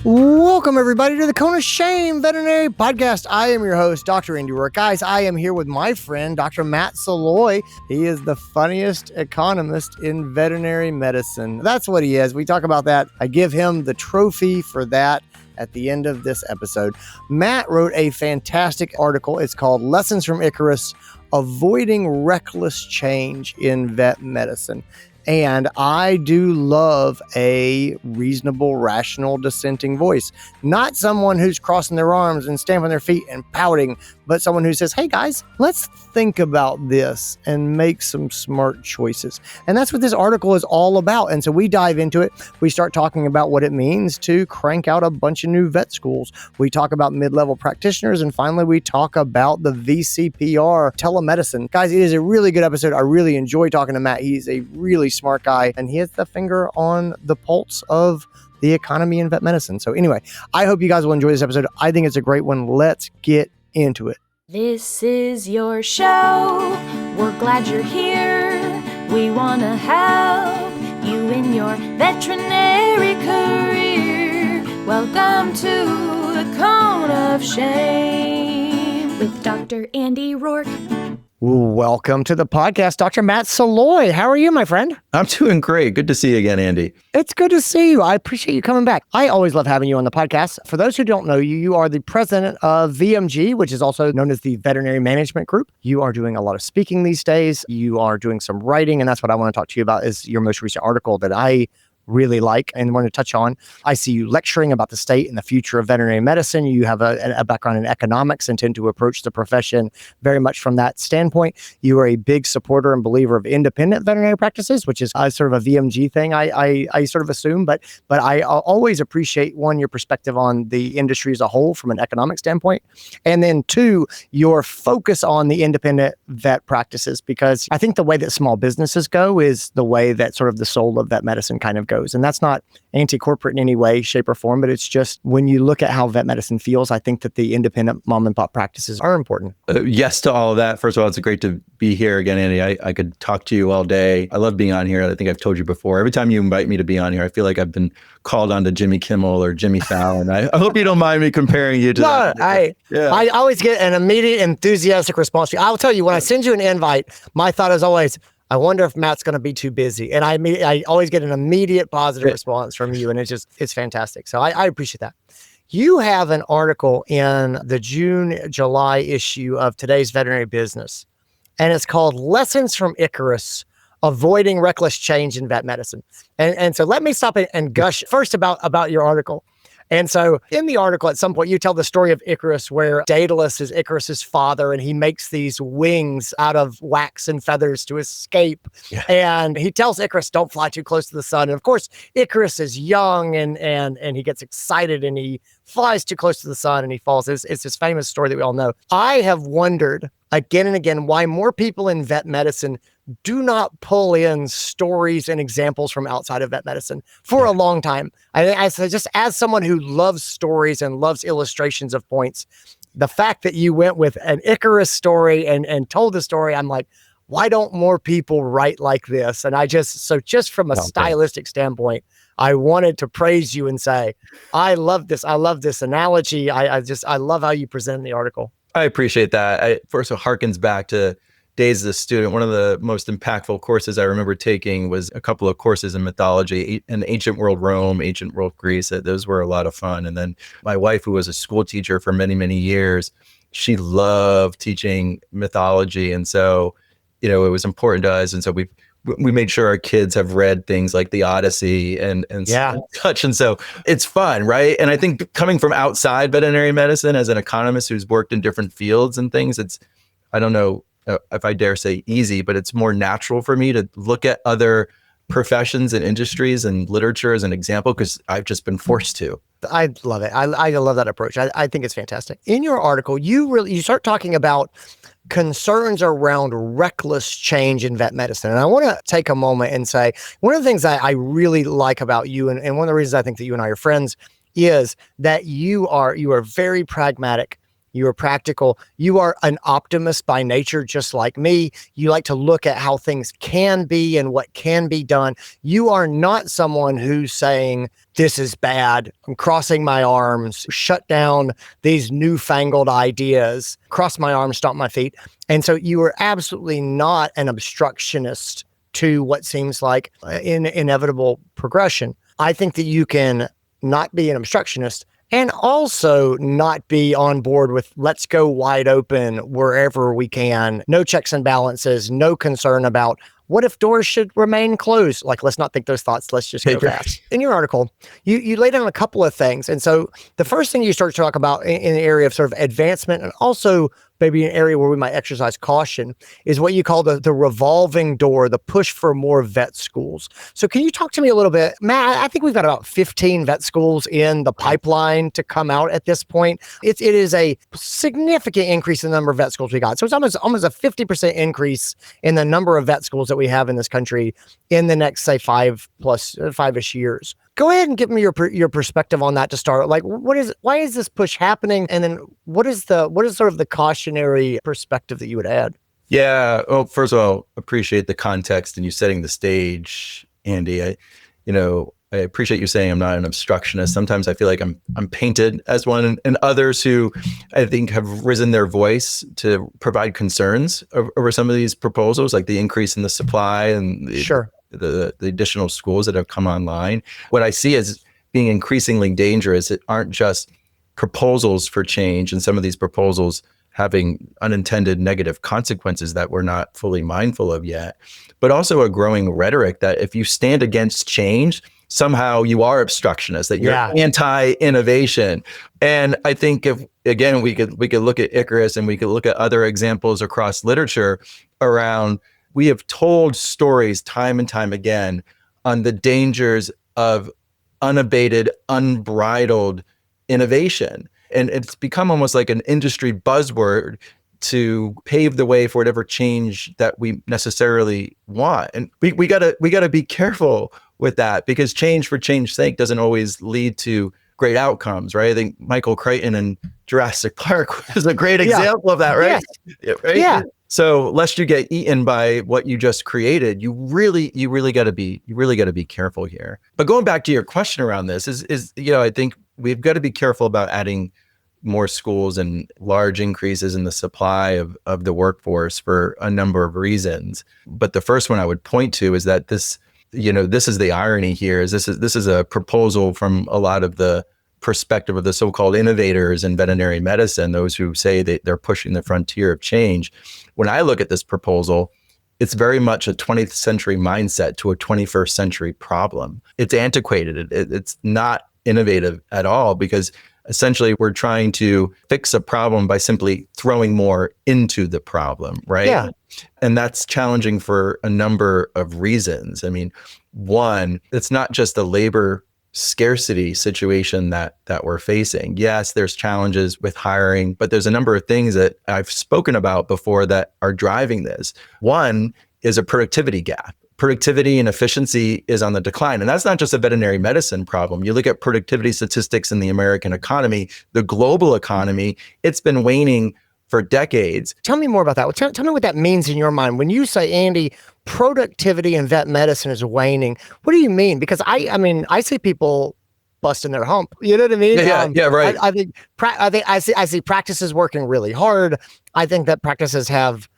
Welcome, everybody, to the Cone of Shame Veterinary Podcast. I am your host, Dr. Andy Roark. Guys, I am here with my friend, Dr. Matt Salois. He is the funniest economist in veterinary medicine. That's what he is. We talk about that. I give him the trophy for that at the end of this episode. Matt wrote a fantastic article. It's called Lessons from Icarus, Avoiding Reckless Change in Vet Medicine. And I do love a reasonable, rational, dissenting voice. Not someone who's crossing their arms and stamping their feet and pouting, but someone who says, hey guys, let's think about this and make some smart choices. And that's what this article is all about. And so we dive into it. We start talking about what it means to crank out a bunch of new vet schools. We talk about mid-level practitioners. And finally, we talk about the VCPR telemedicine. Guys, it is a really good episode. I really enjoy talking to Matt. He's a really smart guy, and he has the finger on the pulse of the economy in vet medicine. So anyway, I hope you guys will enjoy this episode. I think it's a great one. Let's get into it. This is your show. We're glad you're here. We want to help you in your veterinary career. Welcome to the Cone of Shame with Dr. Andy Roark. Welcome to the podcast, Dr. Matt Salois. How are you, my friend? I'm doing great. Good to see you again, Andy. It's good to see you. I appreciate you coming back. I always love having you on the podcast. For those who don't know you, you are the president of VMG, which is also known as the Veterinary Management Group. You are doing a lot of speaking these days. You are doing some writing, and that's what I want to talk to you about is your most recent article that I really like and want to touch on. I see you lecturing about the state and the future of veterinary medicine. You have a background in economics and tend to approach the profession very much from that standpoint. You are a big supporter and believer of independent veterinary practices, which is sort of a VMG thing, I sort of assume. But I always appreciate, one, your perspective on the industry as a whole from an economic standpoint. And then two, your focus on the independent vet practices, because I think the way that small businesses go is the way that sort of the soul of vet medicine kind of goes. And that's not anti-corporate in any way, shape, or form, but it's just when you look at how vet medicine feels, I think that the independent mom and pop practices are important. Yes to all of that. First of all, it's great to be here again, Andy. I could talk to you all day. I love being on here. I think I've told you before. Every time you invite me to be on here, I feel like I've been called on to Jimmy Kimmel or Jimmy Fallon. I hope you don't mind me comparing you to that. I always get an immediate enthusiastic response. I'll tell you, when I send you an invite, my thought is always, I wonder if Matt's going to be too busy. And I always get an immediate positive response from you. And it's fantastic. So I appreciate that. You have an article in the June-July issue of Today's Veterinary Business, and it's called Lessons from Icarus, Avoiding Reckless Change in Vet Medicine. And so let me stop and gush first about your article. And so in the article, at some point, you tell the story of Icarus, where Daedalus is Icarus's father, and he makes these wings out of wax and feathers to escape. Yeah. And he tells Icarus, don't fly too close to the sun. And of course, Icarus is young and he gets excited and he flies too close to the sun and he falls. It's this famous story that we all know. I have wondered again and again why more people in vet medicine do not pull in stories and examples from outside of vet medicine for a long time. Just as someone who loves stories and loves illustrations of points, the fact that you went with an Icarus story and told the story, I'm like, why don't more people write like this? And just from a stylistic standpoint, I wanted to praise you and say, I love this. I love this analogy. I love how you present the article. I appreciate that. First, it harkens back to days as a student. One of the most impactful courses I remember taking was a couple of courses in mythology in ancient world Rome, ancient world Greece. Those were a lot of fun. And then my wife, who was a school teacher for many, many years, she loved teaching mythology. And so, it was important to us. And so we made sure our kids have read things like the Odyssey and such. And so it's fun, right? And I think coming from outside veterinary medicine as an economist who's worked in different fields and things, I don't know if I dare say easy, but it's more natural for me to look at other professions and industries and literature as an example, because I've just been forced to. I love it. I love that approach. I think it's fantastic. In your article, you start talking about concerns around reckless change in vet medicine. And I want to take a moment and say, one of the things I really like about you, and one of the reasons I think that you and I are friends, is that you are very pragmatic You are practical. You are an optimist by nature, just like me. You like to look at how things can be and what can be done. You are not someone who's saying, this is bad. I'm crossing my arms, shut down these newfangled ideas, cross my arms, stomp my feet. And so you are absolutely not an obstructionist to what seems like an inevitable progression. I think that you can not be an obstructionist and also not be on board with let's go wide open wherever we can. No checks and balances, no concern about what if doors should remain closed? Like, let's not think those thoughts. Let's just go fast. In your article, you laid down a couple of things. And so the first thing you start to talk about in the area of sort of advancement and also maybe an area where we might exercise caution is what you call the revolving door, the push for more vet schools. So can you talk to me a little bit? Matt, I think we've got about 15 vet schools in the pipeline to come out at this point. It is a significant increase in the number of vet schools we got. So it's almost a 50% increase in the number of vet schools that we have in this country in the next, say, 5-ish years. Go ahead and give me your perspective on that to start. Like, why is this push happening? And then what is sort of the cautionary perspective that you would add? Yeah. Well, first of all, appreciate the context and you setting the stage, Andy. I appreciate you saying I'm not an obstructionist. Sometimes I feel like I'm painted as one, and others who I think have risen their voice to provide concerns over some of these proposals, like the increase in the supply and the additional schools that have come online. What I see as being increasingly dangerous, it aren't just proposals for change and some of these proposals having unintended negative consequences that we're not fully mindful of yet, but also a growing rhetoric that if you stand against change, somehow you are obstructionist, that you're anti-innovation. And I think if, again, we could look at Icarus and we could look at other examples across literature around, we have told stories time and time again on the dangers of unabated, unbridled innovation. And it's become almost like an industry buzzword to pave the way for whatever change that we necessarily want. And we gotta be careful with that, because change for change's sake doesn't always lead to great outcomes, right? I think Michael Crichton in Jurassic Park was a great example of that, right? Yes. Right? Yeah. So lest you get eaten by what you just created, you really got to be careful here. But going back to your question around this is I think we've got to be careful about adding more schools and large increases in the supply of the workforce for a number of reasons. But the first one I would point to is that this is the irony here, is this is a proposal from a lot of the perspective of the so-called innovators in veterinary medicine, those who say that they're pushing the frontier of change. When I look at this proposal, it's very much a 20th century mindset to a 21st century problem. It's antiquated. It's not innovative at all, because essentially we're trying to fix a problem by simply throwing more into the problem, right? Yeah. And that's challenging for a number of reasons. I mean, one, it's not just the labor scarcity situation that we're facing. Yes, there's challenges with hiring, but there's a number of things that I've spoken about before that are driving this. One is a productivity gap. Productivity and efficiency is on the decline. And that's not just a veterinary medicine problem. You look at productivity statistics in the American economy, the global economy, it's been waning for decades. Tell me more about that. Tell me what that means in your mind. When you say, Andy, productivity in vet medicine is waning, what do you mean? Because I see people busting their hump. You know what I mean? Yeah, right. I see practices working really hard. I think that practices have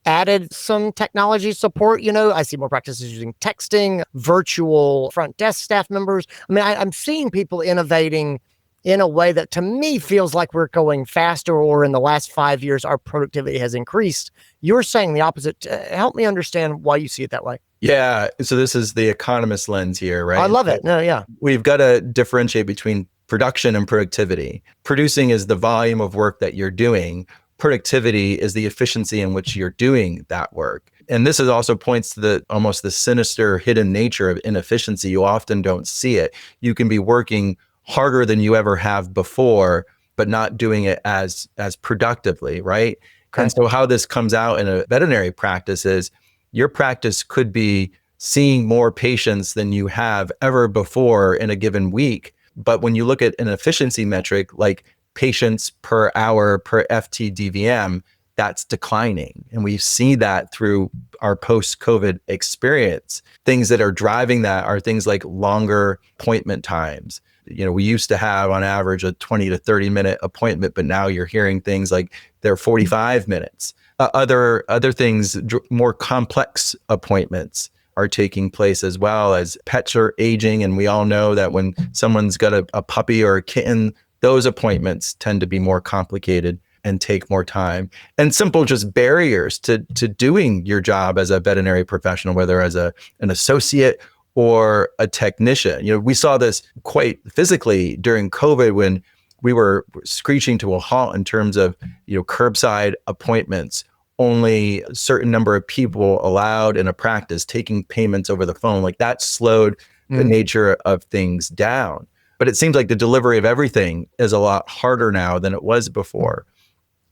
added some technology support. I see more practices using texting, virtual front desk staff members. I mean, I'm seeing people innovating in a way that to me feels like we're going faster, or in the last 5 years, our productivity has increased. You're saying the opposite. Help me understand why you see it that way. Yeah. So this is the economist lens here, right? I love it. No, yeah. We've got to differentiate between production and productivity. Producing is the volume of work that you're doing. Productivity is the efficiency in which you're doing that work. And this is also points to almost the sinister hidden nature of inefficiency. You often don't see it. You can be working harder than you ever have before, but not doing it as productively, right? Okay. And so how this comes out in a veterinary practice is your practice could be seeing more patients than you have ever before in a given week. But when you look at an efficiency metric like patients per hour per FT-DVM, that's declining. And we see that through our post-COVID experience. Things that are driving that are things like longer appointment times. We used to have on average a 20 to 30 minute appointment, but now you're hearing things like they're 45 minutes. Other things, more complex appointments are taking place, as well as pets are aging. And we all know that when someone's got a puppy or a kitten, those appointments tend to be more complicated and take more time. And simple just barriers to doing your job as a veterinary professional, whether as an associate or a technician. We saw this quite physically during COVID when we were screeching to a halt in terms of, curbside appointments, only a certain number of people allowed in a practice, taking payments over the phone. Like that slowed the nature of things down. But it seems like the delivery of everything is a lot harder now than it was before.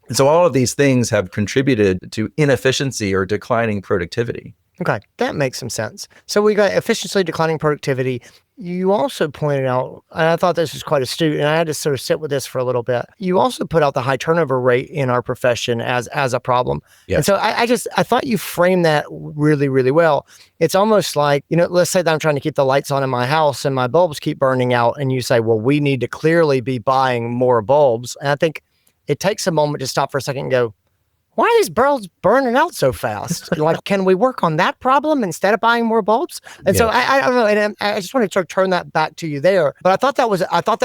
And so all of these things have contributed to inefficiency or declining productivity. Okay, that makes some sense. So we got efficiency, declining productivity. You also pointed out, and I thought this was quite astute, and I had to sort of sit with this for a little bit. You also put out the high turnover rate in our profession as a problem. Yes. And so I thought you framed that really, really well. It's almost like, let's say that I'm trying to keep the lights on in my house and my bulbs keep burning out, and you say, well, we need to clearly be buying more bulbs. And I think it takes a moment to stop for a second and go, why are these bulbs burning out so fast? Like, can we work on that problem instead of buying more bulbs? And so I don't know. And I just wanted to turn that back to you there. But I thought that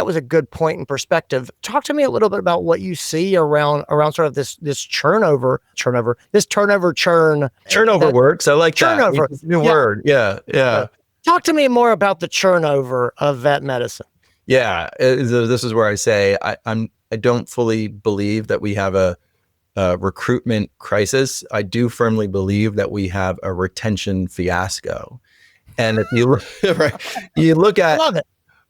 was a good point in perspective. Talk to me a little bit about what you see around sort of this turnover works. I like turnover. That. New word. Yeah. Talk to me more about the turnover of vet medicine. Yeah. This is where I say I don't fully believe that we have a recruitment crisis. I do firmly believe that we have a retention fiasco. And if you look at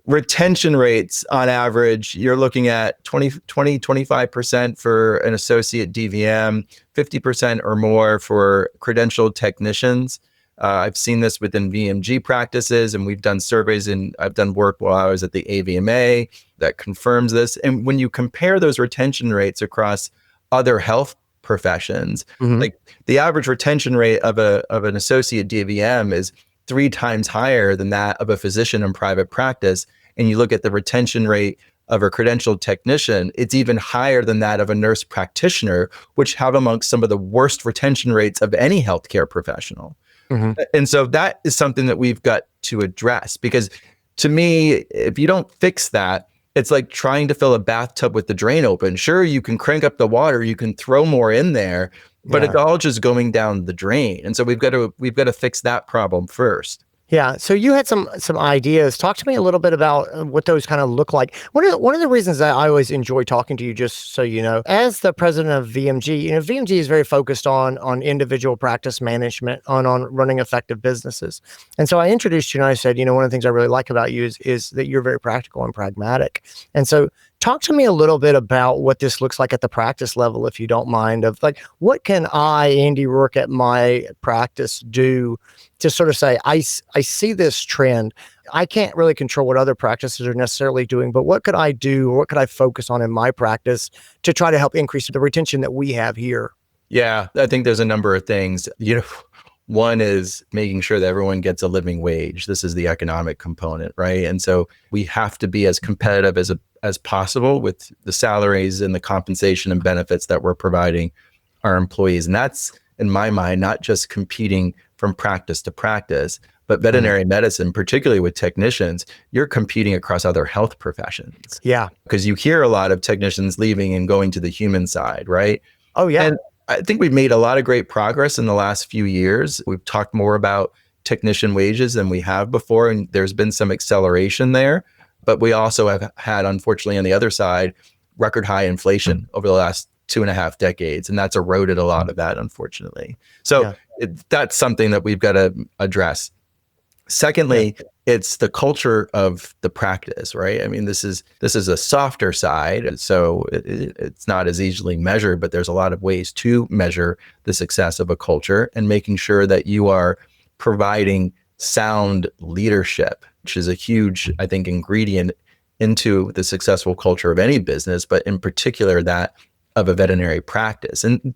retention rates on average, you're looking at 25% for an associate DVM, 50% or more for credentialed technicians. I've seen this within VMG practices, and we've done surveys, and I've done work while I was at the AVMA that confirms this. And when you compare those retention rates across other health professions, like the average retention rate of an associate DVM is 3 times higher than that of a physician in private practice. And you look at the retention rate of a credentialed technician, it's even higher than that of a nurse practitioner, which have amongst some of the worst retention rates of any healthcare professional. And so that is something that we've got to address, because to me, if you don't fix that, it's like trying to fill a bathtub with the drain open. Sure, you can crank up the water, you can throw more in there, but it's all just going down the drain. And so we've got to fix that problem first. Yeah. So you had some ideas. Talk to me a little bit about what those kind of look like. One of the reasons that I always enjoy talking to you, just so you know, as the president of VMG, VMG is very focused on individual practice management, on running effective businesses. And so I introduced you and I said, one of the things I really like about you is that you're very practical and pragmatic. And so talk to me a little bit about what this looks like at the practice level, if you don't mind, of like, what can I, Andy Roark, at my practice do to sort of say, I see this trend. I can't really control what other practices are necessarily doing, but what could I do? Or what could I focus on in my practice to try to help increase the retention that we have here? Yeah, I think there's a number of things. One is making sure that everyone gets a living wage. This is the economic component, right? And so we have to be as competitive as possible with the salaries and the compensation and benefits that we're providing our employees. And that's, in my mind, not just competing from practice to practice, but veterinary medicine, particularly with technicians, you're competing across other health professions. Yeah. Because you hear a lot of technicians leaving and going to the human side, right? Oh, yeah. And I think we've made a lot of great progress in the last few years. We've talked more about technician wages than we have before, and there's been some acceleration there. But we also have had, unfortunately, on the other side, record high inflation over the last 2.5 decades, and that's eroded a lot of that, unfortunately. So that's something that we've got to address. Secondly, it's the culture of the practice, right? I mean, this is a softer side, so it's not as easily measured, but there's a lot of ways to measure the success of a culture, and making sure that you are providing sound leadership, which is a huge, I think, ingredient into the successful culture of any business, but in particular that of a veterinary practice. And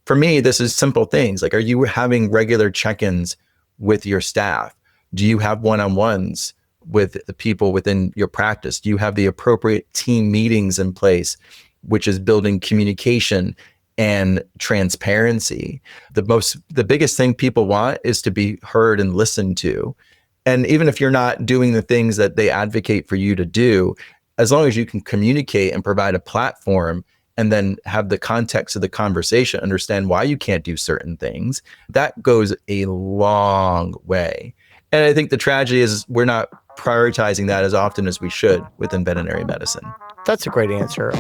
for me, this is simple things like, are you having regular check-ins with your staff? Do you have one-on-ones with the people within your practice? Do you have the appropriate team meetings in place, which is building communication and transparency? The biggest thing people want is to be heard and listened to. And even if you're not doing the things that they advocate for you to do, as long as you can communicate and provide a platform and then have the context of the conversation, understand why you can't do certain things, that goes a long way. And I think the tragedy is we're not prioritizing that as often as we should within veterinary medicine. That's a great answer.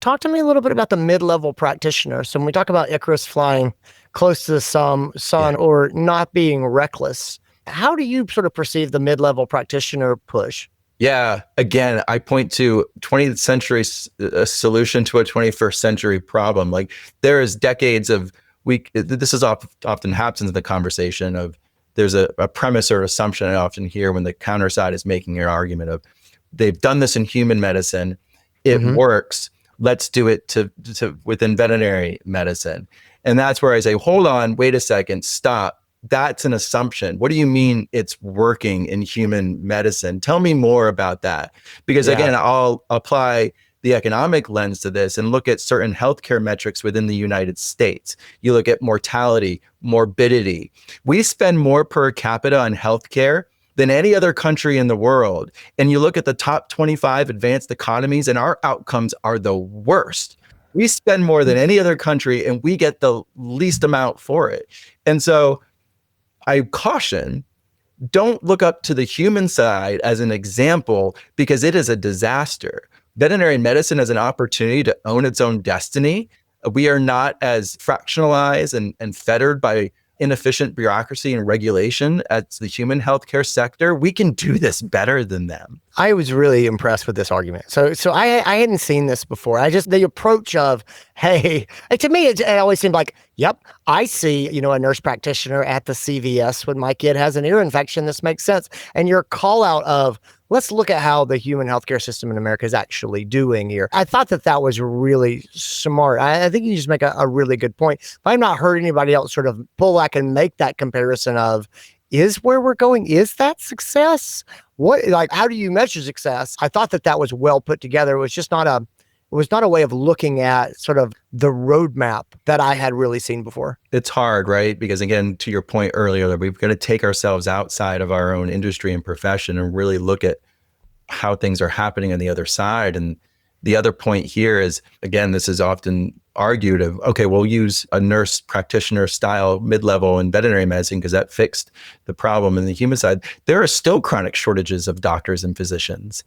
Talk to me a little bit about the mid-level practitioner. So when we talk about Icarus flying close to the sun or not being reckless, how do you sort of perceive the mid-level practitioner push? Yeah, again, I point to 20th century solution to a 21st century problem. Like there is decades of this is often happens in the conversation of there's a premise or assumption I often hear when the counter side is making an argument of they've done this in human medicine, it works. Let's do it to within veterinary medicine. And that's where I say, hold on, wait a second, stop. That's an assumption. What do you mean it's working in human medicine? Tell me more about that. Because again, I'll apply the economic lens to this and look at certain healthcare metrics within the United States. You look at mortality, morbidity. We spend more per capita on healthcare than any other country in the world. And you look at the top 25 advanced economies and our outcomes are the worst. We spend more than any other country and we get the least amount for it. And so I caution, don't look up to the human side as an example because it is a disaster. Veterinary medicine has an opportunity to own its own destiny. We are not as fractionalized and fettered by inefficient bureaucracy and regulation as the human healthcare sector. We can do this better than them. I was really impressed with this argument. So I hadn't seen this before. The approach of, hey, to me, it always seemed like, yep, I see, a nurse practitioner at the CVS when my kid has an ear infection. This makes sense. And your call out of, let's look at how the human healthcare system in America is actually doing here. I thought that was really smart. I think you just make a really good point. But I've not heard anybody else sort of pull back and make that comparison of, is where we're going, is that success? How do you measure success? I thought that was well put together. It was just not a way of looking at sort of the roadmap that I had really seen before. It's hard, right? Because again, to your point earlier, that we've got to take ourselves outside of our own industry and profession and really look at how things are happening on the other side. And the other point here is, again, this is often argued of, okay, we'll use a nurse practitioner style mid-level in veterinary medicine because that fixed the problem in the human side. There are still chronic shortages of doctors and physicians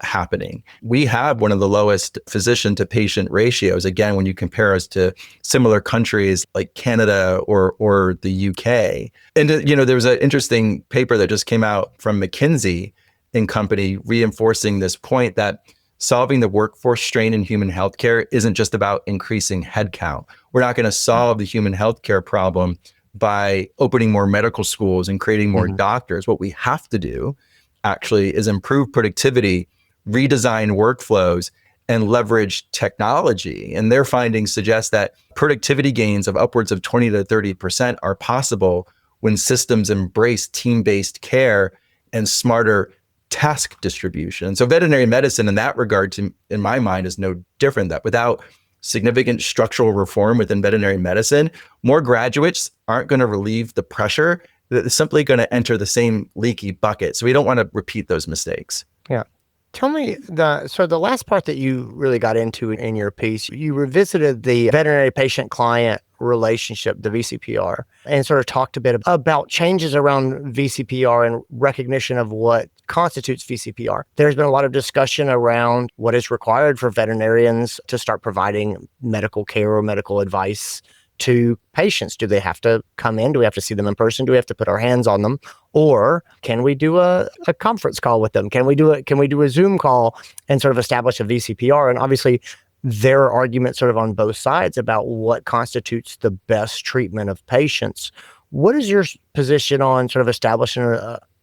happening. We have one of the lowest physician to patient ratios. Again, when you compare us to similar countries like Canada or the UK. And, there was an interesting paper that just came out from McKinsey and Company reinforcing this point that solving the workforce strain in human healthcare isn't just about increasing headcount. We're not going to solve the human healthcare problem by opening more medical schools and creating more doctors. What we have to do actually is improve productivity, redesign workflows, and leverage technology. And their findings suggest that productivity gains of upwards of 20 to 30% are possible when systems embrace team-based care and smarter task distribution. So veterinary medicine in that regard, in my mind, is no different. That without significant structural reform within veterinary medicine, more graduates aren't going to relieve the pressure. They're simply going to enter the same leaky bucket. So we don't want to repeat those mistakes. Yeah. Tell me, the last part that you really got into in your piece, you revisited the veterinary patient-client relationship, the VCPR, and sort of talked a bit about changes around VCPR and recognition of what constitutes VCPR. There's been a lot of discussion around what is required for veterinarians to start providing medical care or medical advice to patients. Do they have to come in? Do we have to see them in person? Do we have to put our hands on them? Or can we do a conference call with them? Can we do a Zoom call and sort of establish a VCPR? And obviously there are arguments sort of on both sides about what constitutes the best treatment of patients. What is your position on sort of establishing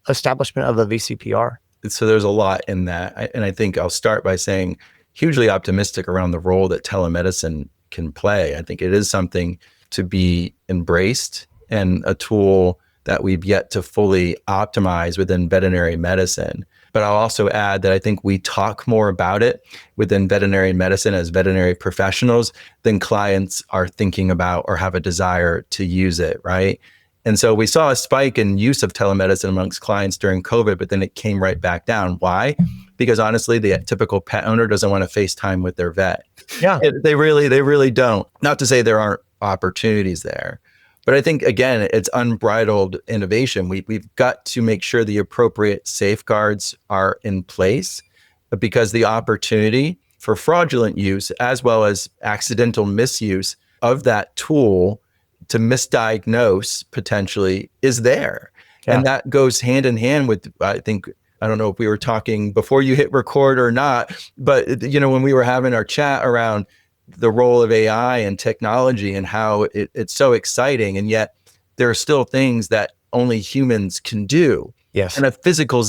establishment of the VCPR? So there's a lot in that. And I think I'll start by saying hugely optimistic around the role that telemedicine can play. I think it is something to be embraced and a tool that we've yet to fully optimize within veterinary medicine. But I'll also add that I think we talk more about it within veterinary medicine as veterinary professionals than clients are thinking about or have a desire to use it, right? And so we saw a spike in use of telemedicine amongst clients during COVID, but then it came right back down. Why? Because honestly, the typical pet owner doesn't want to FaceTime with their vet. Yeah. They really don't. Not to say there aren't opportunities there, but I think, again, it's unbridled innovation. We've got to make sure the appropriate safeguards are in place, because the opportunity for fraudulent use as well as accidental misuse of that tool to misdiagnose potentially is there. Yeah. And that goes hand in hand with, I don't know if we were talking before you hit record or not, but when we were having our chat around the role of AI and technology and how it's so exciting, and yet there are still things that only humans can do. Yes. And a physical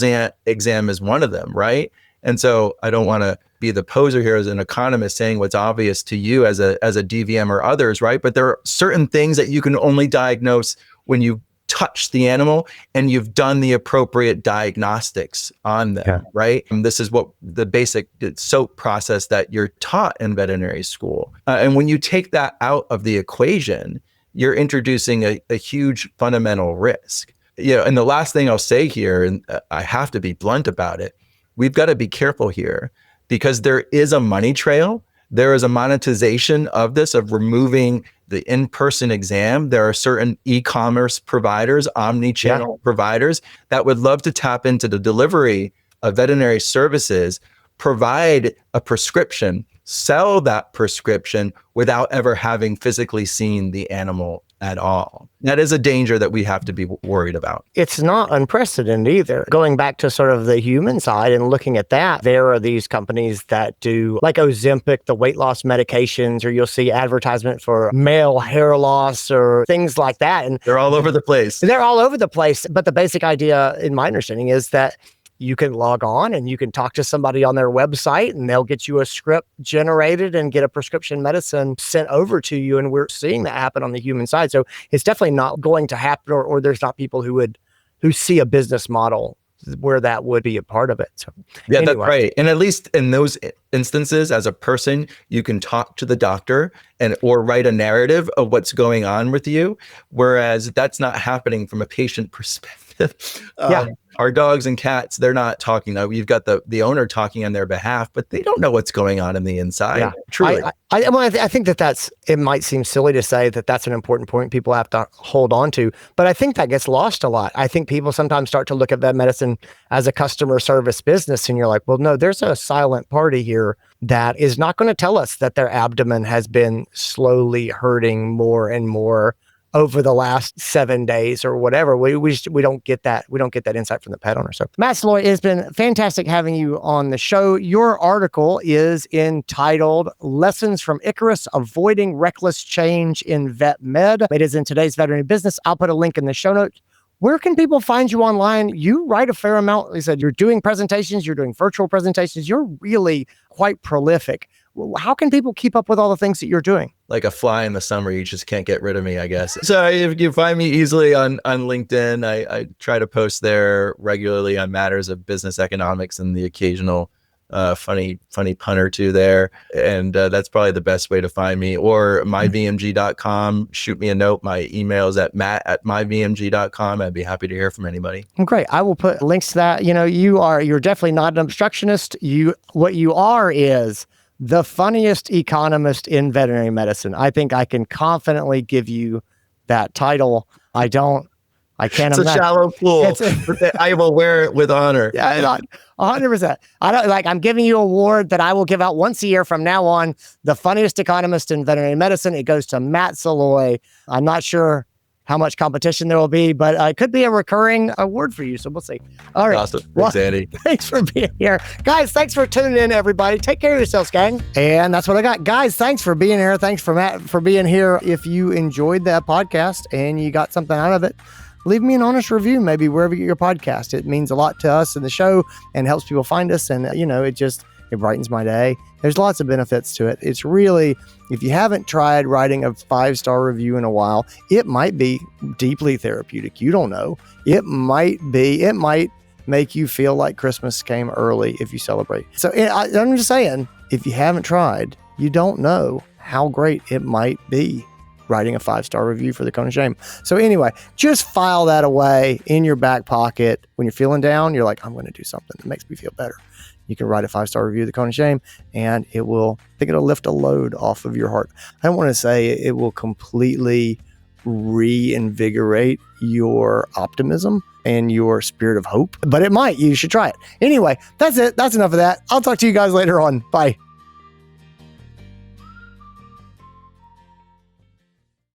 exam is one of them, right? And so I don't want to be the poser here as an economist saying what's obvious to you as a DVM or others, right? But there are certain things that you can only diagnose when you touch the animal and you've done the appropriate diagnostics on them, right? And this is what the basic SOAP process that you're taught in veterinary school. And when you take that out of the equation, you're introducing a huge fundamental risk. And the last thing I'll say here, and I have to be blunt about it, we've got to be careful here, because there is a money trail. There is a monetization of this, of removing the in-person exam. There are certain e-commerce providers, omni-channel providers that would love to tap into the delivery of veterinary services, provide a prescription, sell that prescription without ever having physically seen the animal at all. That is a danger that we have to be worried about. It's not unprecedented either. Going back to sort of the human side and looking at that, there are these companies that do like Ozempic, the weight loss medications, or you'll see advertisement for male hair loss or things like that. And they're all over the place. They're all over the place. But the basic idea, in my understanding, is that you can log on and you can talk to somebody on their website and they'll get you a script generated and get a prescription medicine sent over to you. And we're seeing that happen on the human side. So it's definitely not going to happen, or there's not people who see a business model where that would be a part of it. So yeah, anyway. That's right. And at least in those instances, as a person, you can talk to the doctor or write a narrative of what's going on with you. Whereas that's not happening from a patient perspective. Our dogs and cats, they're not talking. You've got the owner talking on their behalf, but they don't know what's going on in the inside. Yeah. Truly. I think it might seem silly to say that that's an important point people have to hold on to, but I think that gets lost a lot. I think people sometimes start to look at vet medicine as a customer service business, and you're like, well, no, there's a silent party here that is not going to tell us that their abdomen has been slowly hurting more and more over the last 7 days or whatever. We don't get that. We don't get that insight from the pet owner. So Matt Salois, it's been fantastic having you on the show. Your article is entitled Lessons from Icarus, Avoiding Reckless Change in Vet Med. It is in today's veterinary business. I'll put a link in the show notes. Where can people find you online? You write a fair amount. Like I said, you're doing presentations, you're doing virtual presentations. You're really quite prolific. How can people keep up with all the things that you're doing? Like a fly in the summer, you just can't get rid of me, I guess. So if you find me easily on LinkedIn, I try to post there regularly on matters of business economics and the occasional funny pun or two there. And that's probably the best way to find me. Or myvmg.com. Shoot me a note. My email is at matt@myvmg.com. I'd be happy to hear from anybody. Great. I will put links to that. You're definitely not an obstructionist. What you are is the funniest economist in veterinary medicine. I think I can confidently give you that title. I can't It's a shallow pool. I will wear it with honor. Yeah, 100%. I'm giving you an award that I will give out once a year from now on. The funniest economist in veterinary medicine. It goes to Matt Salois. I'm not sure how much competition there will be, but it could be a recurring award for you. So we'll see. All right. Awesome. Thanks, Andy. Thanks for being here. Guys, thanks for tuning in, everybody. Take care of yourselves, gang. And that's what I got. Guys, thanks for being here. Thanks for Matt for being here. If you enjoyed that podcast and you got something out of it, leave me an honest review, maybe wherever you get your podcast. It means a lot to us in the show and helps people find us. And, it brightens my day. There's lots of benefits to it. It's really, if you haven't tried writing a 5-star review in a while, it might be deeply therapeutic. You don't know. It might make you feel like Christmas came early if you celebrate. So I'm just saying, if you haven't tried, you don't know how great it might be writing a 5-star review for the Cone of Shame. So anyway, just file that away in your back pocket. When you're feeling down, you're like, I'm going to do something that makes me feel better. You can write a 5-star review of the Cone of Shame, and it'll lift a load off of your heart. I don't want to say it will completely reinvigorate your optimism and your spirit of hope, but it might. You should try it. Anyway, that's it. That's enough of that. I'll talk to you guys later on. Bye.